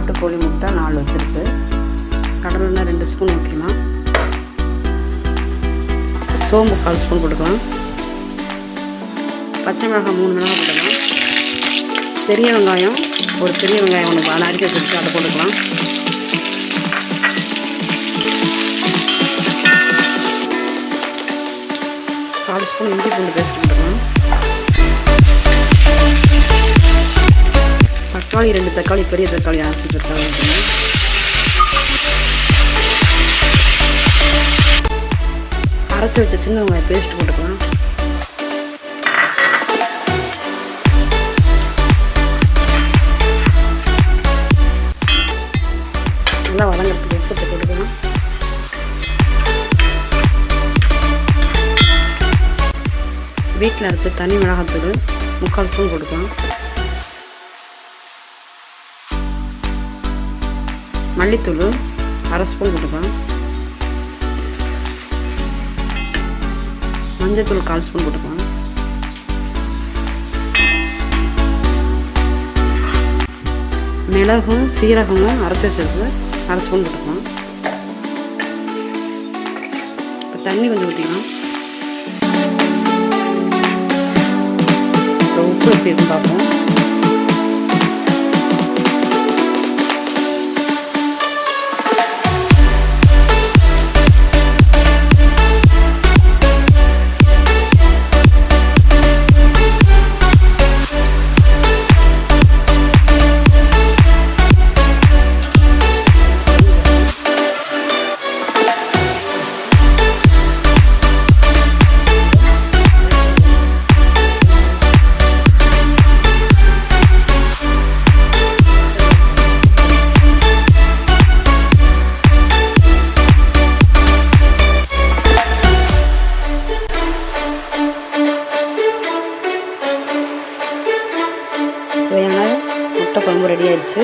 நாட்டுக்கோழி முட்டை 4 வச்சுருக்கு. கடலை எண்ணெய் 2 ஸ்பூன் ஊற்றிக்கலாம். சோம்பு 1/4 ஸ்பூன் போட்டுக்கலாம். பச்சை மிளகாய் 3 மிளகாய் போட்டுக்கலாம். பெரிய வெங்காயம் ஒரு பெரிய வெங்காயம் ஒன்று நறுக்கி வச்சுருக்கு, அதை போட்டுக்கலாம். கால் ஸ்பூன் இஞ்சி பூண்டு பேஸ்ட் போட்டுக்கலாம். தக்காளி 2 தக்காளி, பெரிய தக்காளி அரைச்சி தக்காளி ஊற்றணும். அரைச்சி வச்ச சின்ன வெங்காயம் பேஸ்ட் போட்டுக்கலாம். நல்லா வதங்கிறதுக்கு உப்பு போட்டுக்கலாம். வீட்டில் அரைச்ச தனி மிளகாத்தூள் 3/4 ஸ்பூன் போட்டுக்கலாம். மல்லித்தூள் 1/2 ஸ்பூன் போட்டுக்கலாம். மஞ்சத்தூள் 1/4 ஸ்பூன் போட்டுக்கலாம். மிளகும் சீரகமும் அரைச்சி வச்சிருக்கு 1/2 ஸ்பூன் போட்டுக்கலாம். இப்போ தண்ணி கொஞ்சம் ஊற்றிக்கலாம். இப்போ உப்பு எப்படி இருக்குன்னு பார்ப்போம். சுவையான முட்டை குழம்பு ரெடி ஆயிடுச்சு.